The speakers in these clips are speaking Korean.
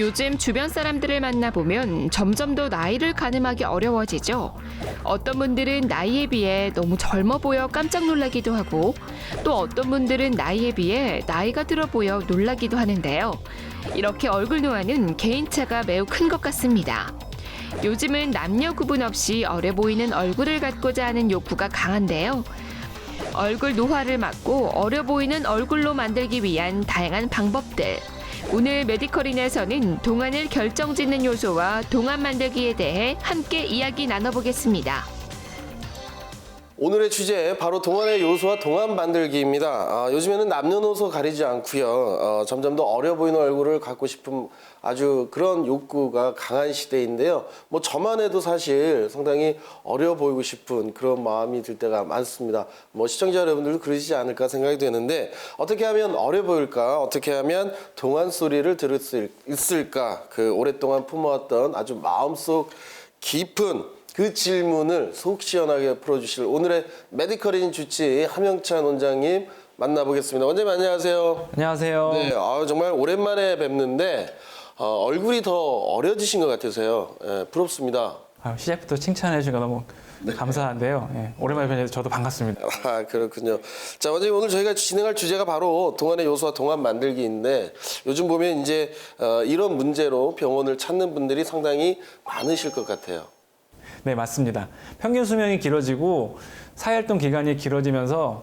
요즘 주변 사람들을 만나보면 점점 더 나이를 가늠하기 어려워지죠. 어떤 분들은 나이에 비해 너무 젊어 보여 깜짝 놀라기도 하고 또 어떤 분들은 나이에 비해 나이가 들어 보여 놀라기도 하는데요. 이렇게 얼굴 노화는 개인차가 매우 큰 것 같습니다. 요즘은 남녀 구분 없이 어려 보이는 얼굴을 갖고자 하는 욕구가 강한데요. 얼굴 노화를 막고 어려 보이는 얼굴로 만들기 위한 다양한 방법들. 오늘 메디컬인에서는 동안을 결정짓는 요소와 동안 만들기에 대해 함께 이야기 나눠보겠습니다. 오늘의 주제 바로 동안의 요소와 동안 만들기입니다. 요즘에는 남녀노소 가리지 않고요. 점점 더 어려 보이는 얼굴을 갖고 싶은 아주 그런 욕구가 강한 시대인데요. 뭐 저만 해도 사실 상당히 어려 보이고 싶은 그런 마음이 들 때가 많습니다. 뭐 시청자 여러분들도 그러시지 않을까 생각이 되는데 어떻게 하면 어려 보일까? 어떻게 하면 동안 소리를 들을 수 있을까? 그 오랫동안 품어왔던 아주 마음속 깊은 그 질문을 속 시원하게 풀어주실 오늘의 메디컬인 주치 함영찬 원장님 만나보겠습니다. 원장님 안녕하세요. 안녕하세요. 네, 정말 오랜만에 뵙는데 얼굴이 더 어려지신 것 같으세요. 예, 부럽습니다. 시작부터 칭찬해 주시니까 너무 감사한데요. 예, 오랜만에 뵈서 저도 반갑습니다. 그렇군요. 자, 원장님 오늘 저희가 진행할 주제가 바로 동안의 요소와 동안 만들기인데 요즘 보면 이제 이런 문제로 병원을 찾는 분들이 상당히 많으실 것 같아요. 네, 맞습니다. 평균 수명이 길어지고 사회활동 기간이 길어지면서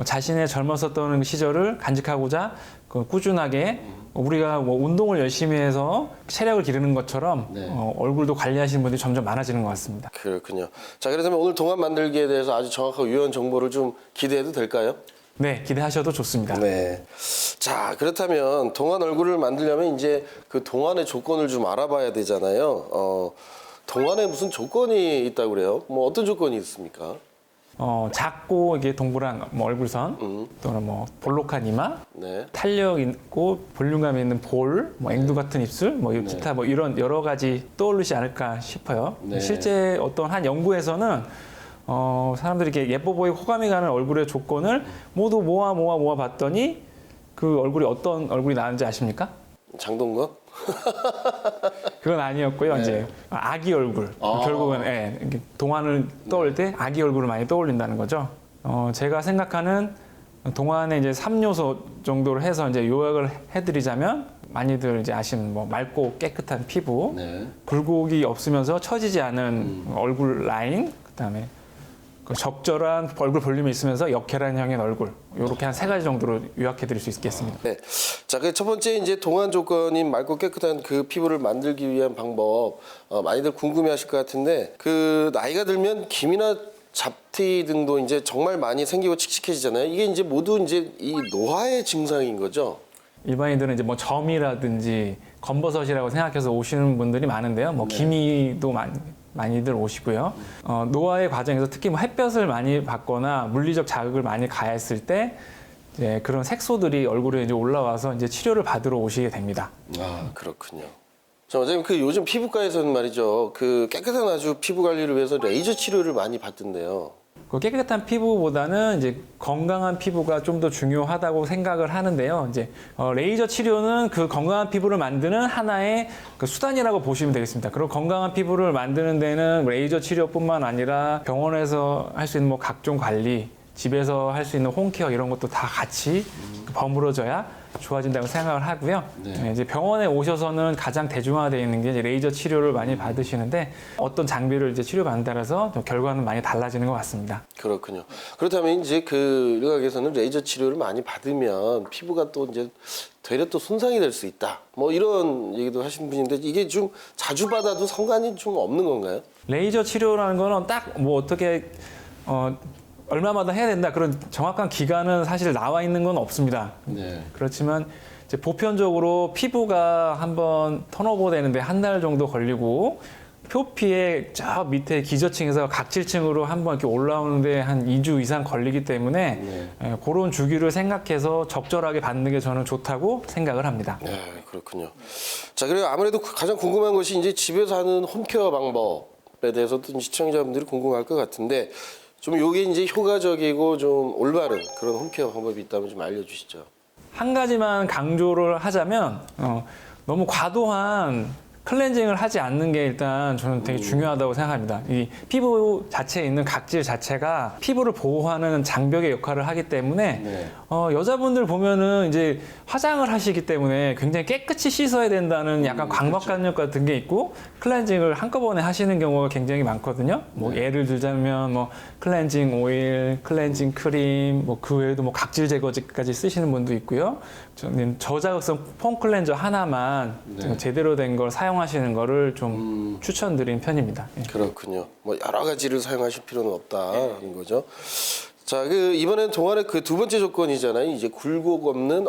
자신의 젊었었던 시절을 간직하고자 꾸준하게 우리가 뭐 운동을 열심히 해서 체력을 기르는 것처럼 네. 얼굴도 관리하시는 분들이 점점 많아지는 것 같습니다. 그렇군요. 자, 그렇다면 오늘 동안 만들기에 대해서 아주 정확하고 유효한 정보를 좀 기대해도 될까요? 네, 기대하셔도 좋습니다. 네. 자, 그렇다면 동안 얼굴을 만들려면 이제 그 동안의 조건을 좀 알아봐야 되잖아요. 동안에 무슨 조건이 있다고 그래요? 뭐 어떤 조건이 있습니까? 작고 이게 동그란 뭐 얼굴선 또는 뭐 볼록한 이마, 네. 탄력 있고 볼륨감 있는 볼, 뭐 앵두 같은 입술, 뭐 기타 뭐 이런 여러 가지 떠오르지 않을까 싶어요. 네. 실제 어떤 한 연구에서는 사람들이 이렇게 예뻐 보이고 호감이 가는 얼굴의 조건을 모두 모아 봤더니 그 얼굴이 어떤 얼굴이 나왔는지 아십니까? 장동건? 그건 아니었고요. 네. 이제 아기 얼굴. 결국은 이렇게 동안을 떠올 때 아기 얼굴을 많이 떠올린다는 거죠. 제가 생각하는 동안에 이제 3요소 정도로 해서 이제 요약을 해드리자면 많이들 이제 아시는 뭐 맑고 깨끗한 피부, 네. 굴곡이 없으면서 처지지 않은 얼굴 라인, 그다음에 그 적절한 얼굴 볼륨이 있으면서 역혈안형의 얼굴. 이렇게 한 3가지 정도로 요약해드릴 수 있겠습니다. 네. 자, 그 첫 번째 이제 동안 조건인 맑고 깨끗한 그 피부를 만들기 위한 방법 많이들 궁금해하실 것 같은데 그 나이가 들면 기미나 잡티 등도 이제 정말 많이 생기고 칙칙해지잖아요. 이게 이제 모두 이제 이 노화의 증상인 거죠. 일반인들은 이제 뭐 점이라든지 검버섯이라고 생각해서 오시는 분들이 많은데요. 뭐 기미도 많이들 오시고요. 노화의 과정에서 특히 뭐 햇볕을 많이 받거나 물리적 자극을 많이 가했을 때 이제 그런 색소들이 얼굴에 이제 올라와서 이제 치료를 받으러 오시게 됩니다. 그렇군요. 자, 원장님 그 요즘 피부과에서는 말이죠. 그 깨끗한 아주 피부 관리를 위해서 레이저 치료를 많이 받던데요. 그 깨끗한 피부보다는 이제 건강한 피부가 좀 더 중요하다고 생각을 하는데요. 이제 레이저 치료는 그 건강한 피부를 만드는 하나의 그 수단이라고 보시면 되겠습니다. 그리고 건강한 피부를 만드는 데는 레이저 치료뿐만 아니라 병원에서 할 수 있는 뭐 각종 관리, 집에서 할 수 있는 홈케어 이런 것도 다 같이 버무려져야 좋아진다고 생각을 하고요. 네. 이제 병원에 오셔서는 가장 대중화되어 있는 게 이제 레이저 치료를 많이 받으시는데 어떤 장비를 이제 치료받는 따라서 결과는 많이 달라지는 것 같습니다. 그렇군요. 그렇다면 이제 그 의학에서는 레이저 치료를 많이 받으면 피부가 또 이제 되려 또 손상이 될 수 있다. 뭐 이런 얘기도 하시는 분인데 이게 좀 자주 받아도 상관이 좀 없는 건가요? 레이저 치료라는 거는 딱 뭐 어떻게 얼마마다 해야 된다 그런 정확한 기간은 사실 나와 있는 건 없습니다. 네. 그렇지만 이제 보편적으로 피부가 한번 턴오버 되는데 한 달 정도 걸리고 표피의 저 밑에 기저층에서 각질층으로 한번 이렇게 올라오는데 한 2주 이상 걸리기 때문에 그런 주기를 생각해서 적절하게 받는 게 저는 좋다고 생각을 합니다. 네, 그렇군요. 자, 그리고 아무래도 가장 궁금한 것이 이제 집에서 하는 홈케어 방법에 대해서도 시청자분들이 궁금할 것 같은데 좀 요게 이제 효과적이고 좀 올바른 그런 홈케어 방법이 있다면 좀 알려주시죠. 한 가지만 강조를 하자면 너무 과도한 클렌징을 하지 않는 게 일단 저는 되게 중요하다고 생각합니다. 이 피부 자체에 있는 각질 자체가 피부를 보호하는 장벽의 역할을 하기 때문에 네. 여자분들 보면은 이제 화장을 하시기 때문에 굉장히 깨끗이 씻어야 된다는 약간 강박관념 같은 게 있고 클렌징을 한꺼번에 하시는 경우가 굉장히 많거든요. 뭐 예를 들자면 뭐 클렌징 오일, 클렌징 크림, 뭐 그 외에도 뭐 각질 제거제까지 쓰시는 분도 있고요. 저는 저자극성 폼 클렌저 하나만 네. 제대로 된 걸 사용하시는 거를 좀 추천드리는 편입니다. 예. 그렇군요. 뭐 여러 가지를 사용하실 필요는 없다는 거죠. 자, 이번엔 동안의 그 두 번째 조건이잖아요. 이제 굴곡 없는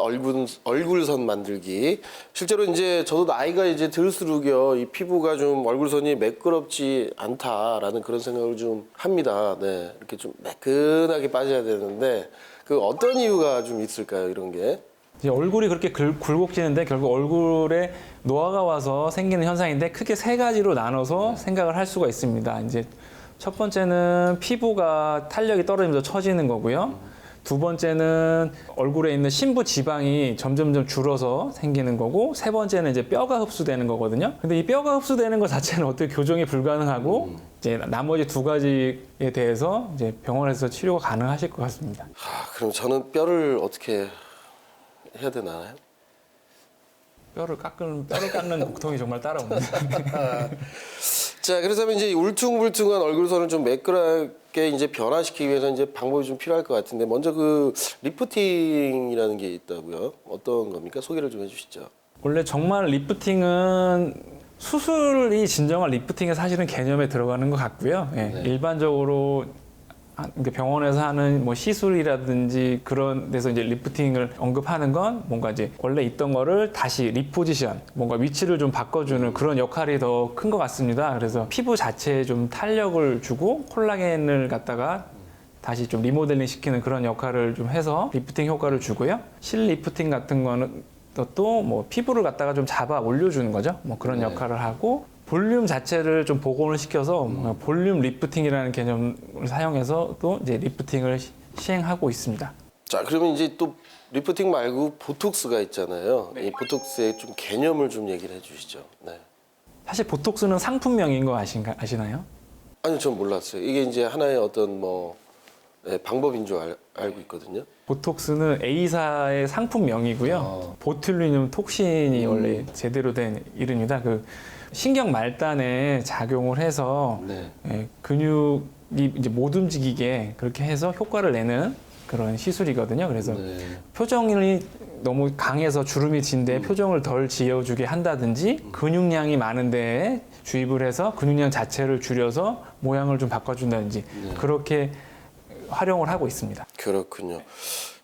얼굴선 만들기. 실제로 이제 저도 나이가 이제 들수록요, 이 피부가 좀 얼굴선이 매끄럽지 않다라는 그런 생각을 좀 합니다. 네, 이렇게 좀 매끈하게 빠져야 되는데 그 어떤 이유가 좀 있을까요, 이런 게? 이제 얼굴이 그렇게 굴곡지는데 결국 얼굴에 노화가 와서 생기는 현상인데 크게 세 가지로 나눠서 생각을 할 수가 있습니다. 이제 첫 번째는 피부가 탄력이 떨어지면서 처지는 거고요. 두 번째는 얼굴에 있는 심부 지방이 점점점 줄어서 생기는 거고, 세 번째는 이제 뼈가 흡수되는 거거든요. 근데 이 뼈가 흡수되는 것 자체는 어떻게 교정이 불가능하고 이제 나머지 두 가지에 대해서 이제 병원에서 치료가 가능하실 것 같습니다. 그럼 저는 뼈를 어떻게 해야 되나요? 뼈를 깎는 고통이 정말 따라옵니다. 자, 그렇다면 이제 울퉁불퉁한 얼굴선을 좀 매끈하게 이제 변화시키기 위해서 이제 방법이 좀 필요할 것 같은데, 먼저 그 리프팅이라는 게 있다고요. 어떤 겁니까? 소개를 좀 해주시죠. 원래 정말 리프팅은 수술이 진정한 리프팅의 사실은 개념에 들어가는 것 같고요. 예, 네. 일반적으로 병원에서 하는 뭐 시술이라든지 그런 데서 이제 리프팅을 언급하는 건 뭔가 이제 원래 있던 거를 다시 리포지션, 뭔가 위치를 좀 바꿔주는 그런 역할이 더 큰 것 같습니다. 그래서 피부 자체에 좀 탄력을 주고 콜라겐을 갖다가 다시 좀 리모델링 시키는 그런 역할을 좀 해서 리프팅 효과를 주고요. 실리프팅 같은 거는 또 뭐 피부를 갖다가 좀 잡아 올려주는 거죠. 뭐 그런 네. 역할을 하고, 볼륨 자체를 좀 복원을 시켜서 볼륨 리프팅이라는 개념을 사용해서 또 이제 리프팅을 시행하고 있습니다. 자, 그러면 이제 또 리프팅 말고 보톡스가 있잖아요. 이 보톡스의 좀 개념을 좀 얘기를 해주시죠. 네. 사실 보톡스는 상품명인 거 아시나요? 아니요, 전 몰랐어요. 이게 이제 하나의 어떤 뭐 방법인 줄 알고 있거든요. 보톡스는 A사의 상품명이고요. 보툴리눔 톡신이 원래 제대로 된 이름입니다. 그 신경 말단에 작용을 해서 네. 근육이 이제 못 움직이게 그렇게 해서 효과를 내는 그런 시술이거든요. 그래서 네. 표정이 너무 강해서 주름이 진데 표정을 덜 지어주게 한다든지, 근육량이 많은 데에 주입을 해서 근육량 자체를 줄여서 모양을 좀 바꿔준다든지 그렇게 활용을 하고 있습니다. 그렇군요.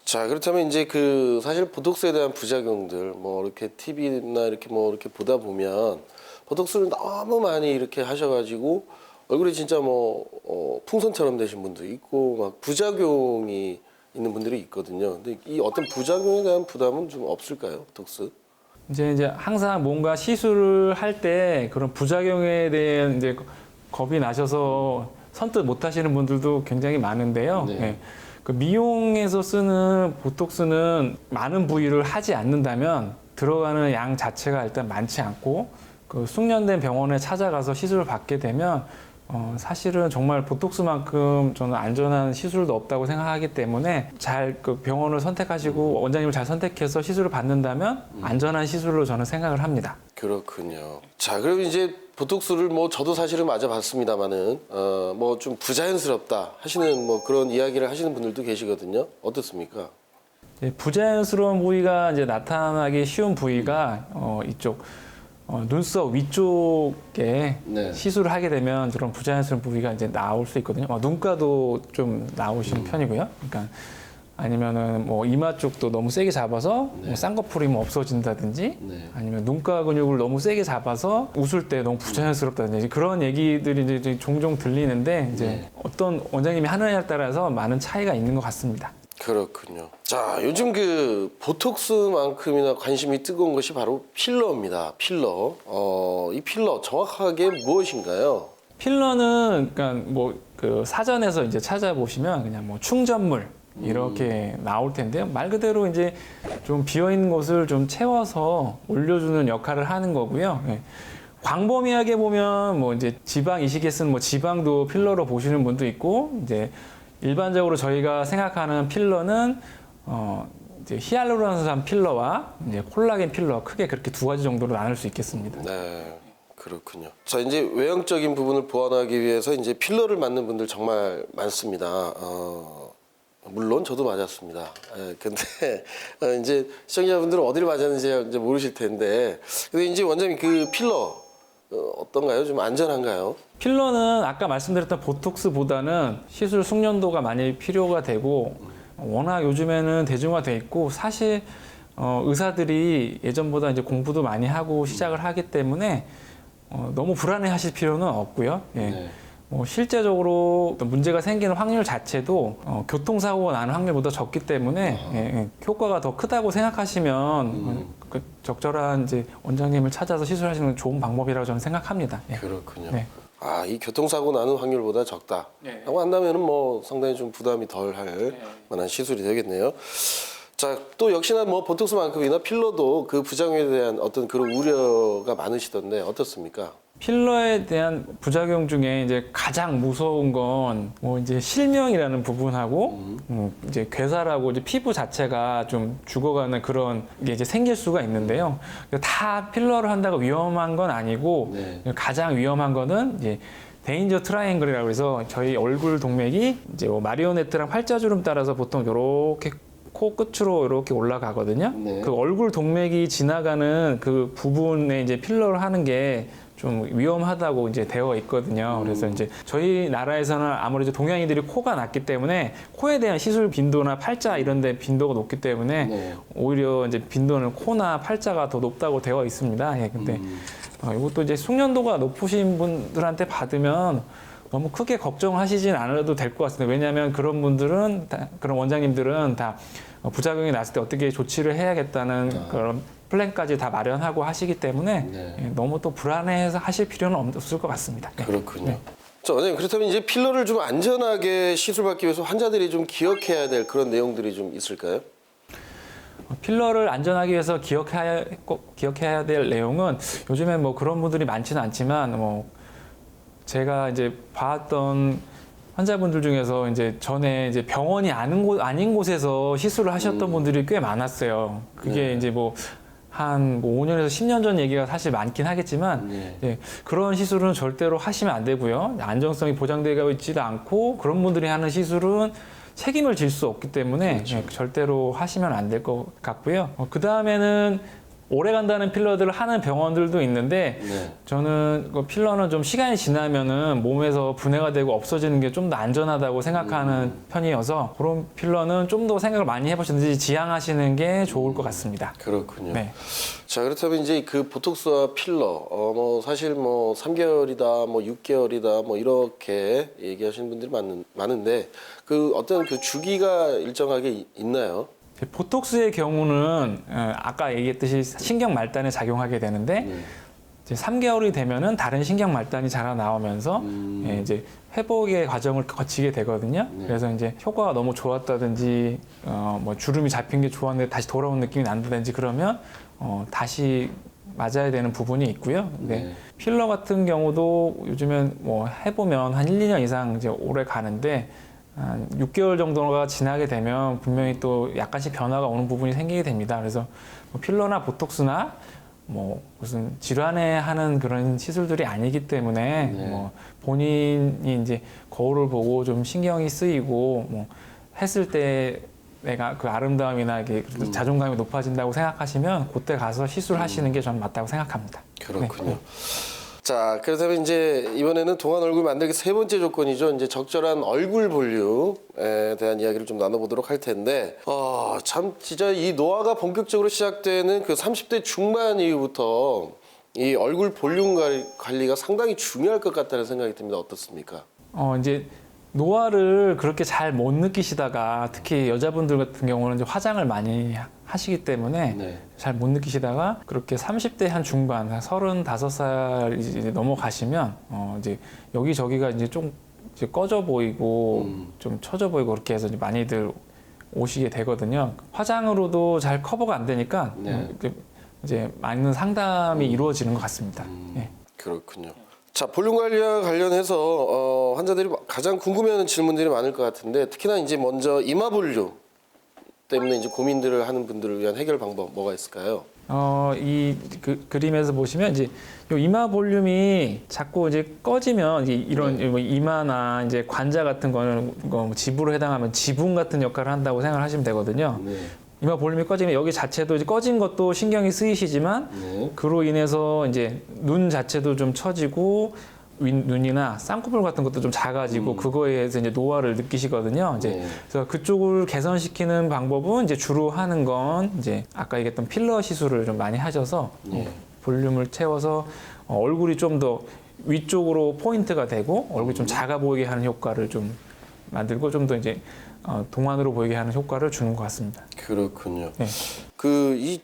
자, 그렇다면 이제 그 사실 보톡스에 대한 부작용들 뭐 이렇게 TV나 이렇게 뭐 이렇게 보다 보면 보톡스를 너무 많이 이렇게 하셔가지고 얼굴이 진짜 뭐 풍선처럼 되신 분도 있고 막 부작용이 있는 분들이 있거든요. 근데 이 어떤 부작용에 대한 부담은 좀 없을까요, 보톡스? 이제 항상 뭔가 시술을 할 때 그런 부작용에 대한 이제 겁이 나셔서 선뜻 못 하시는 분들도 굉장히 많은데요. 네. 예. 그 미용에서 쓰는 보톡스는 많은 부위를 하지 않는다면 들어가는 양 자체가 일단 많지 않고, 그 숙련된 병원에 찾아가서 시술을 받게 되면 사실은 정말 보톡스만큼 저는 안전한 시술도 없다고 생각하기 때문에 잘 그 병원을 선택하시고 원장님을 잘 선택해서 시술을 받는다면 안전한 시술로 저는 생각을 합니다. 그렇군요. 자, 그럼 이제 보톡스를 뭐 저도 사실은 맞아봤습니다만은 뭐 좀 부자연스럽다 하시는 뭐 그런 이야기를 하시는 분들도 계시거든요. 어떻습니까? 부자연스러운 부위가 이제 나타나기 쉬운 부위가 이쪽 눈썹 위쪽에 네. 시술을 하게 되면 그런 부자연스러운 부위가 이제 나올 수 있거든요. 눈가도 좀 나오시는 편이고요. 그러니까 아니면은 뭐 이마 쪽도 너무 세게 잡아서 뭐 쌍꺼풀이 뭐 없어진다든지, 네. 아니면 눈가 근육을 너무 세게 잡아서 웃을 때 너무 부자연스럽다든지 그런 얘기들이 이제 종종 들리는데 이제 네. 어떤 원장님이 하느냐에 따라서 많은 차이가 있는 것 같습니다. 그렇군요. 자, 요즘 그 보톡스만큼이나 관심이 뜨거운 것이 바로 필러입니다. 필러. 이 필러 정확하게 무엇인가요? 필러는 그러니까 뭐 그 사전에서 이제 찾아보시면 그냥 뭐 충전물, 이렇게 나올 텐데요. 말 그대로 이제 좀 비어 있는 곳을 좀 채워서 올려주는 역할을 하는 거고요. 예. 광범위하게 보면 뭐 이제 지방 이식에 쓰는 뭐 지방도 필러로 보시는 분도 있고, 이제 일반적으로 저희가 생각하는 필러는 이제 히알루론산 필러와 이제 콜라겐 필러, 크게 그렇게 두 가지 정도로 나눌 수 있겠습니다. 네, 그렇군요. 자, 이제 외형적인 부분을 보완하기 위해서 이제 필러를 맞는 분들 정말 많습니다. 물론 저도 맞았습니다. 예, 근데 이제 시청자분들은 어디를 맞았는지 이제 모르실 텐데, 근데 이제 원장님 그 필러 어떤가요? 좀 안전한가요? 필러는 아까 말씀드렸던 보톡스보다는 시술 숙련도가 많이 필요가 되고, 워낙 요즘에는 대중화돼 있고, 사실 의사들이 예전보다 이제 공부도 많이 하고 시작을 하기 때문에 너무 불안해하실 필요는 없고요. 예. 네. 뭐 실제적으로 어떤 문제가 생기는 확률 자체도 교통사고가 나는 확률보다 적기 때문에 예, 효과가 더 크다고 생각하시면 그 적절한 이제 원장님을 찾아서 시술하시는 건 좋은 방법이라고 저는 생각합니다. 예. 그렇군요. 네. 아, 이 교통사고 나는 확률보다 적다. 네. 라고 한다면은 뭐 상당히 좀 부담이 덜 할 만한 시술이 되겠네요. 자, 또 역시나 뭐 보톡스만큼이나 필러도 그 부작용에 대한 어떤 그런 우려가 많으시던데 어떻습니까? 필러에 대한 부작용 중에 이제 가장 무서운 건 뭐 이제 실명이라는 부분하고 이제 괴사라고 이제 피부 자체가 좀 죽어가는 그런 게 이제 생길 수가 있는데요. 다 필러를 한다고 위험한 건 아니고 네. 가장 위험한 거는 이제 데인저 트라이앵글이라고 해서 저희 얼굴 동맥이 이제 뭐 마리오네트랑 팔자주름 따라서 보통 이렇게 코 끝으로 이렇게 올라가거든요. 네. 그 얼굴 동맥이 지나가는 그 부분에 이제 필러를 하는 게 좀 위험하다고 이제 되어 있거든요. 그래서 이제 저희 나라에서는 아무래도 동양인들이 코가 낮기 때문에 코에 대한 시술 빈도나 팔자 이런 데 빈도가 높기 때문에 네. 오히려 이제 빈도는 코나 팔자가 더 높다고 되어 있습니다. 예, 근데 이것도 이제 숙련도가 높으신 분들한테 받으면 너무 크게 걱정하시진 않아도 될 것 같습니다. 왜냐하면 그런 분들은 그런 원장님들은 다 부작용이 났을 때 어떻게 조치를 해야겠다는 그런 플랜까지 다 마련하고 하시기 때문에 네. 예, 너무 또 불안해서 하실 필요는 없을 것 같습니다. 네. 그렇군요. 네. 자, 원장님 그렇다면 이제 필러를 좀 안전하게 시술받기 위해서 환자들이 좀 기억해야 될 그런 내용들이 좀 있을까요? 필러를 안전하기 위해서 기억해야 될 내용은 요즘에 뭐 그런 분들이 많지는 않지만 뭐 제가 이제 봤던 환자분들 중에서 이제 전에 이제 병원이 아닌 곳에서 시술을 하셨던 분들이 꽤 많았어요. 그게 네. 이제 뭐 한 5년에서 10년 전 얘기가 사실 많긴 하겠지만 네. 예, 그런 시술은 절대로 하시면 안 되고요. 안정성이 보장되어 있지도 않고 그런 분들이 하는 시술은 책임을 질 수 없기 때문에 그렇죠. 예, 절대로 하시면 안 될 것 같고요. 그 다음에는 오래 간다는 필러들을 하는 병원들도 있는데 네. 저는 그 필러는 좀 시간이 지나면은 몸에서 분해가 되고 없어지는 게 좀 더 안전하다고 생각하는 편이어서 그런 필러는 좀 더 생각을 많이 해보시든지 지양하시는 게 좋을 것 같습니다. 그렇군요. 네. 자, 그렇다면 이제 그 보톡스와 필러, 뭐 사실 뭐 3개월이다, 뭐 6개월이다, 뭐 이렇게 얘기하시는 분들이 많은데 그 어떤 그 주기가 일정하게 있나요? 보톡스의 경우는 아까 얘기했듯이 신경 말단에 작용하게 되는데 이제 3개월이 되면은 다른 신경 말단이 자라 나오면서 예, 이제 회복의 과정을 거치게 되거든요. 그래서 이제 효과가 너무 좋았다든지 뭐 주름이 잡힌 게 좋았는데 다시 돌아온 느낌이 난다든지 그러면 다시 맞아야 되는 부분이 있고요. 근데 네. 필러 같은 경우도 요즘엔 뭐 해보면 한 1, 2년 이상 이제 오래 가는데 한 6개월 정도가 지나게 되면 분명히 또 약간씩 변화가 오는 부분이 생기게 됩니다. 그래서 뭐 필러나 보톡스나 뭐 무슨 질환에 하는 그런 시술들이 아니기 때문에 네. 뭐 본인이 이제 거울을 보고 좀 신경이 쓰이고 뭐 했을 때 내가 그 아름다움이나 이게 자존감이 높아진다고 생각하시면 그때 가서 시술하시는 게 저는 맞다고 생각합니다. 그렇군요. 네. 자, 그렇다면 이제 이번에는 동안 얼굴 만들기 세 번째 조건이죠. 이제 적절한 얼굴 볼륨에 대한 이야기를 좀 나눠보도록 할 텐데, 참 진짜 이 노화가 본격적으로 시작되는 그 30대 중반 이후부터 이 얼굴 볼륨 관리가 상당히 중요할 것 같다는 생각이 듭니다. 어떻습니까? 이제 노화를 그렇게 잘 못 느끼시다가 특히 여자분들 같은 경우는 이제 화장을 많이 하시기 때문에 네. 잘 못 느끼시다가 그렇게 30대 한 중반, 한 35살 이제 넘어가시면 이제 여기저기가 이제 좀 이제 꺼져 보이고 좀 처져 보이고 그렇게 해서 이제 많이들 오시게 되거든요. 화장으로도 잘 커버가 안 되니까 이제 많은 상담이 이루어지는 것 같습니다. 예. 그렇군요. 자, 볼륨 관리와 관련해서 환자들이 가장 궁금해하는 질문들이 많을 것 같은데 특히나 이제 먼저 이마 볼륨 때문에 이제 고민들을 하는 분들을 위한 해결 방법 뭐가 있을까요? 이 그림에서 보시면 이제 요 이마 볼륨이 자꾸 이제 꺼지면 이제 이런 뭐 이마나 이제 관자 같은 거는 지부로 해당하면 지붕 같은 역할을 한다고 생각하시면 되거든요. 네. 이마 볼륨이 꺼지면 여기 자체도 이제 꺼진 것도 신경이 쓰이시지만 그로 인해서 이제 눈 자체도 좀 처지고 눈이나 쌍꺼풀 같은 것도 좀 작아지고 그거에 의해서 이제 노화를 느끼시거든요. 이제 그래서 그쪽을 개선시키는 방법은 이제 주로 하는 건 이제 아까 얘기했던 필러 시술을 좀 많이 하셔서 볼륨을 채워서 얼굴이 좀 더 위쪽으로 포인트가 되고 얼굴이 좀 작아 보이게 하는 효과를 좀 만들고 좀 더 이제 동안으로 보이게 하는 효과를 주는 것 같습니다. 그렇군요. 네.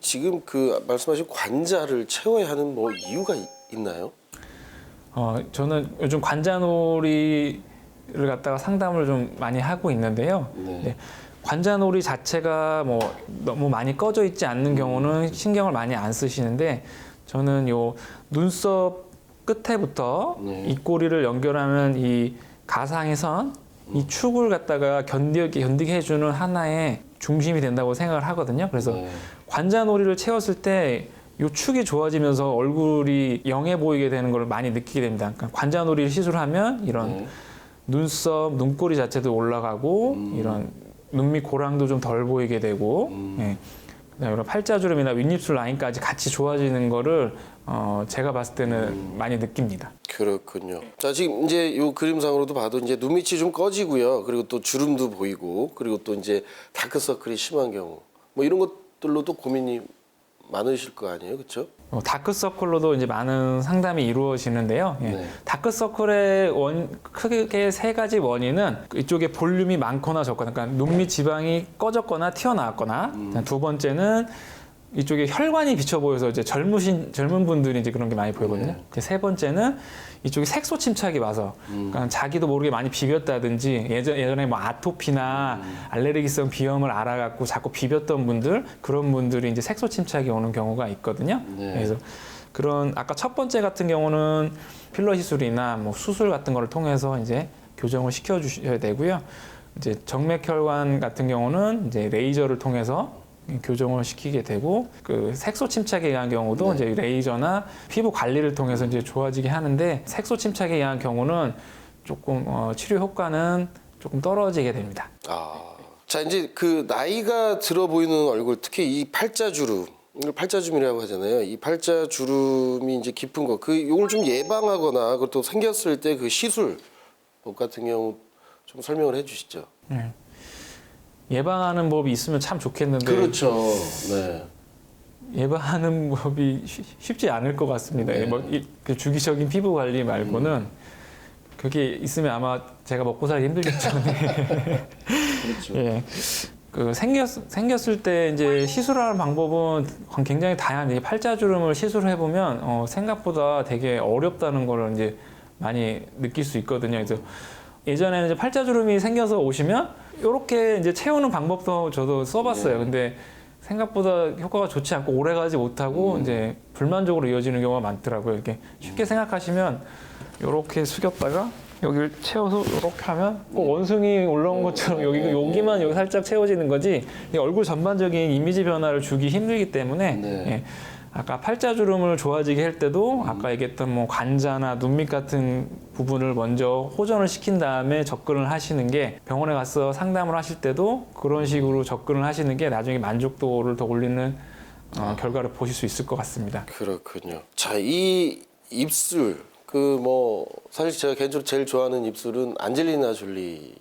지금 말씀하신 관자를 채워야 하는 뭐 이유가 있나요? 저는 요즘 관자놀이를 갖다가 상담을 좀 많이 하고 있는데요. 네. 관자놀이 자체가 뭐 너무 많이 꺼져 있지 않는 경우는 신경을 많이 안 쓰시는데 저는 요 눈썹 끝에부터 입꼬리를 연결하는 이 가상의 선, 이 축을 갖다가 견디게 해주는 하나의 중심이 된다고 생각을 하거든요. 그래서 관자놀이를 채웠을 때 이 축이 좋아지면서 얼굴이 영해 보이게 되는 걸 많이 느끼게 됩니다. 그러니까 관자놀이를 시술하면 이런 눈썹, 눈꼬리 자체도 올라가고 이런 눈 밑 고랑도 좀 덜 보이게 되고 그다음에 이런 팔자주름이나 윗입술 라인까지 같이 좋아지는 거를 제가 봤을 때는 많이 느낍니다. 그렇군요. 자, 지금 이제 이 그림상으로도 봐도 이제 눈 밑이 좀 꺼지고요. 그리고 또 주름도 보이고 그리고 또 이제 다크서클이 심한 경우 뭐 이런 것들로도 고민이 많으실 거 아니에요, 그렇죠? 다크서클로도 이제 많은 상담이 이루어지는데요. 다크서클의 크게 세 가지 원인은 이쪽에 볼륨이 많거나 적거나, 그러니까 눈밑 지방이 꺼졌거나 튀어나왔거나, 두 번째는 이쪽에 혈관이 비쳐 보여서 이제 젊은 분들이 이제 그런 게 많이 보이거든요. 세 번째는 이쪽에 색소 침착이 와서 그러니까 자기도 모르게 많이 비볐다든지 예전에 뭐 아토피나 알레르기성 비염을 알아갖고 자꾸 비볐던 분들, 그런 분들이 이제 색소 침착이 오는 경우가 있거든요. 그래서 그런 아까 첫 번째 같은 경우는 필러 시술이나 뭐 수술 같은 거를 통해서 이제 교정을 시켜 주셔야 되고요. 이제 정맥혈관 같은 경우는 이제 레이저를 통해서 교정을 시키게 되고, 그 색소 침착에 의한 경우도 이제 레이저나 피부 관리를 통해서 이제 좋아지게 하는데, 색소 침착에 의한 경우는 조금 치료 효과는 조금 떨어지게 됩니다. 자, 이제 그 나이가 들어 보이는 얼굴, 특히 이 팔자주름, 이걸 팔자주름이라고 하잖아요. 이 팔자주름이 이제 깊은 거, 이걸 좀 예방하거나 그것도 생겼을 때 그 시술 같은 경우 좀 설명을 해주시죠. 예방하는 법이 있으면 참 좋겠는데. 그렇죠. 네. 예방하는 법이 쉽지 않을 것 같습니다. 그 주기적인 피부 관리 말고는 그게 있으면 아마 제가 먹고 살기 힘들겠죠. 그렇죠. 예. 생겼을 때 이제 시술하는 방법은 굉장히 다양한데, 팔자주름을 시술해 보면 생각보다 되게 어렵다는 걸 이제 많이 느낄 수 있거든요. 그래서 예전에는 이제 팔자주름이 생겨서 오시면 이렇게 이제 채우는 방법도 저도 써봤어요. 근데 생각보다 효과가 좋지 않고 오래가지 못하고 이제 불만족으로 이어지는 경우가 많더라고요. 이렇게 쉽게 생각하시면 이렇게 숙였다가 여기를 채워서 이렇게 하면 꼭 원숭이 올라온 것처럼 여기만 여기 살짝 채워지는 거지, 얼굴 전반적인 이미지 변화를 주기 힘들기 때문에 예. 아까 팔자주름을 좋아지게 할 때도 아까 얘기했던 뭐 관자나 눈밑 같은 부분을 먼저 호전을 시킨 다음에 접근을 하시는 게, 병원에 가서 상담을 하실 때도 그런 식으로 접근을 하시는 게 나중에 만족도를 더 올리는 결과를 보실 수 있을 것 같습니다. 그렇군요. 자, 이 입술, 사실 제가 개인적으로 제일 좋아하는 입술은 안젤리나 졸리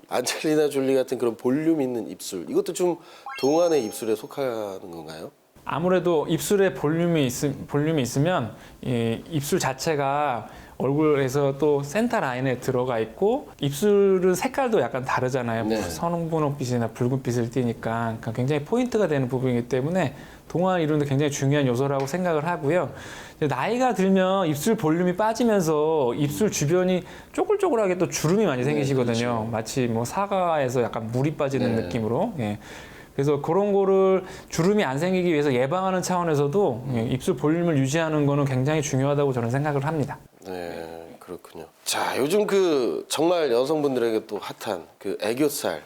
같은 그런 볼륨 있는 입술, 이것도 좀 동안의 입술에 속하는 건가요? 아무래도 입술에 볼륨이 있으면 이 입술 자체가 얼굴에서 또 센터 라인에 들어가 있고, 입술은 색깔도 약간 다르잖아요. 선홍분홍빛이나 붉은빛을 띠니까 그러니까 굉장히 포인트가 되는 부분이기 때문에 동안 이루는데 굉장히 중요한 요소라고 생각을 하고요. 나이가 들면 입술 볼륨이 빠지면서 입술 주변이 쪼글쪼글하게 또 주름이 많이 생기시거든요. 그렇죠. 마치 뭐 사과에서 약간 물이 빠지는 느낌으로. 예. 그래서 그런 거를 주름이 안 생기기 위해서 예방하는 차원에서도 입술 볼륨을 유지하는 거는 굉장히 중요하다고 저는 생각을 합니다. 네, 그렇군요. 자, 요즘 그 정말 여성분들에게 또 핫한 그 애교살,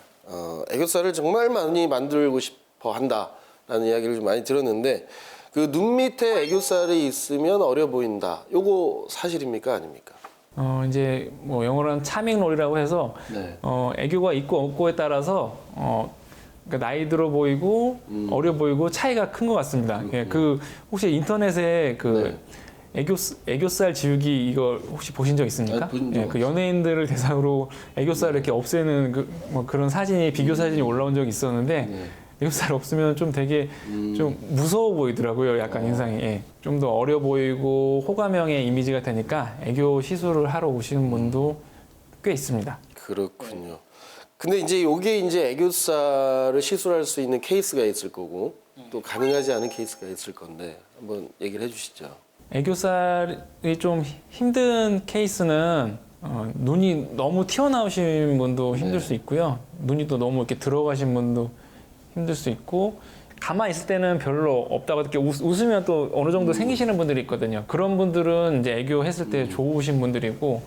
애교살을 정말 많이 만들고 싶어 한다라는 이야기를 좀 많이 들었는데 그 눈 밑에 애교살이 있으면 어려 보인다. 요거 사실입니까, 아닙니까? 이제 뭐 영어로는 차밍롤이라고 해서 네. 애교가 있고 없고에 따라서 그러니까 나이 들어 보이고 어려 보이고 차이가 큰 것 같습니다. 예, 그 혹시 인터넷에 그 애교살 지우기 이거 혹시 보신 적 있습니까? 보신 적 예, 그 연예인들을 대상으로 애교살 이렇게 없애는 뭐 그런 사진이 비교 사진이 올라온 적이 있었는데 애교살 없으면 좀 되게 좀 무서워 보이더라고요. 약간 인상이 예. 좀 더 어려 보이고 호감형의 이미지가 되니까 애교 시술을 하러 오시는 분도 꽤 있습니다. 그렇군요. 근데 이제 요게 이제 애교살을 시술할 수 있는 케이스가 있을 거고 또 가능하지 않은 케이스가 있을 건데 한번 얘기를 해주시죠. 애교살이 좀 힘든 케이스는 눈이 너무 튀어나오신 분도 힘들 수 있고요. 눈이 또 너무 이렇게 들어가신 분도 힘들 수 있고 가만히 있을 때는 별로 없다고 이렇게 웃으면 또 어느 정도 생기시는 분들이 있거든요. 그런 분들은 이제 애교 했을 때 좋으신 분들이고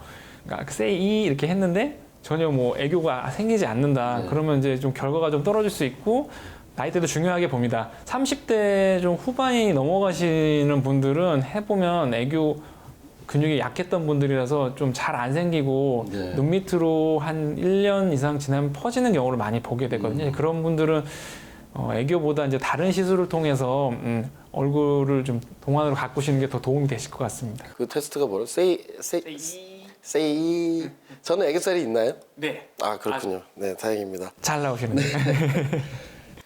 그러니까 say 이렇게 했는데 전혀 뭐 애교가 생기지 않는다. 그러면 이제 좀 결과가 좀 떨어질 수 있고 나이대도 중요하게 봅니다. 30대 좀 후반이 넘어가시는 분들은 해보면 애교 근육이 약했던 분들이라서 좀 잘 안 생기고 눈 밑으로 한 1년 이상 지나면 퍼지는 경우를 많이 보게 되거든요. 그런 분들은 애교보다 이제 다른 시술을 통해서 얼굴을 좀 동안으로 가꾸시는 게 더 도움이 되실 것 같습니다. 그 테스트가 뭐예요? say. 저는 애교살이 있나요? 네. 아, 그렇군요. 네, 다행입니다. 잘 나오시는데.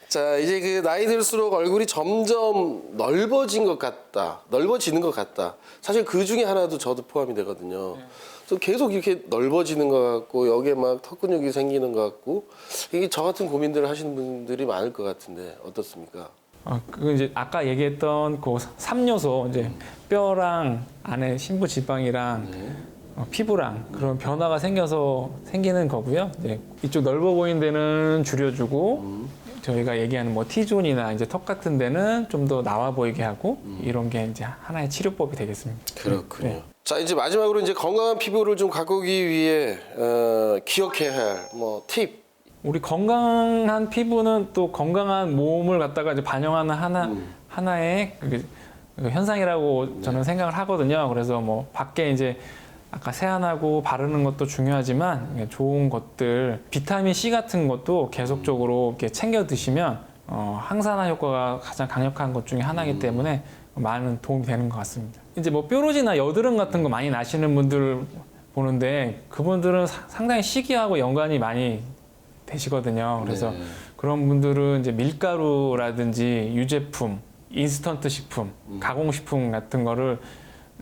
자, 이제 그 나이 들수록 얼굴이 점점 넓어지는 것 같다. 사실 그 중에 하나도 저도 포함이 되거든요. 그래서 계속 이렇게 넓어지는 것 같고 여기에 막 턱 근육이 생기는 것 같고 이게 저 같은 고민들을 하시는 분들이 많을 것 같은데 어떻습니까? 그 이제 아까 얘기했던 그 3요소 이제 뼈랑 안에 심부 지방이랑 피부랑 그런 변화가 생겨서 생기는 거고요. 이제 이쪽 넓어 보이는 데는 줄여주고 저희가 얘기하는 뭐 T존이나 이제 턱 같은 데는 좀 더 나와 보이게 하고 이런 게 이제 하나의 치료법이 되겠습니다. 그렇군요. 네. 자, 이제 마지막으로 이제 건강한 피부를 좀 가꾸기 위해 기억해야 할 뭐 팁. 우리 건강한 피부는 또 건강한 몸을 갖다가 이제 반영하는 하나의 그 현상이라고 저는 생각을 하거든요. 그래서 뭐 밖에 이제 아까 세안하고 바르는 것도 중요하지만 좋은 것들, 비타민 C 같은 것도 계속적으로 이렇게 챙겨 드시면 항산화 효과가 가장 강력한 것 중에 하나이기 때문에 많은 도움이 되는 것 같습니다. 이제 뭐 뾰루지나 여드름 같은 거 많이 나시는 분들 보는데 그분들은 상당히 식이하고 연관이 많이 되시거든요. 그래서 그런 분들은 이제 밀가루라든지 유제품, 인스턴트 식품, 가공식품 같은 거를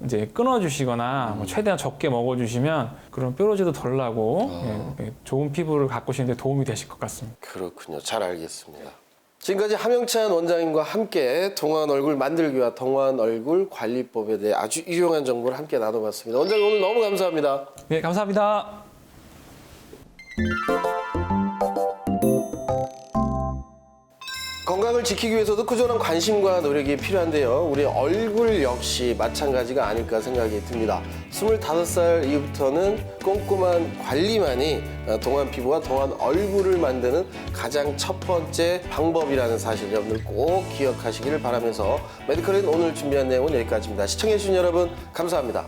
이제 끊어주시거나 뭐 최대한 적게 먹어주시면 그런 뾰루지도 덜 나고 좋은 피부를 가꾸시는 데 도움이 되실 것 같습니다. 그렇군요. 잘 알겠습니다. 지금까지 함영찬 원장님과 함께 동안 얼굴 만들기와 동안 얼굴 관리법에 대해 아주 유용한 정보를 함께 나눠봤습니다. 원장님 오늘 너무 감사합니다. 네, 감사합니다. 건강을 지키기 위해서도 꾸준한 관심과 노력이 필요한데요. 우리 얼굴 역시 마찬가지가 아닐까 생각이 듭니다. 25살 이후부터는 꼼꼼한 관리만이 동안 피부와 동안 얼굴을 만드는 가장 첫 번째 방법이라는 사실 여러분들 꼭 기억하시기를 바라면서 메디컬인 오늘 준비한 내용은 여기까지입니다. 시청해주신 여러분 감사합니다.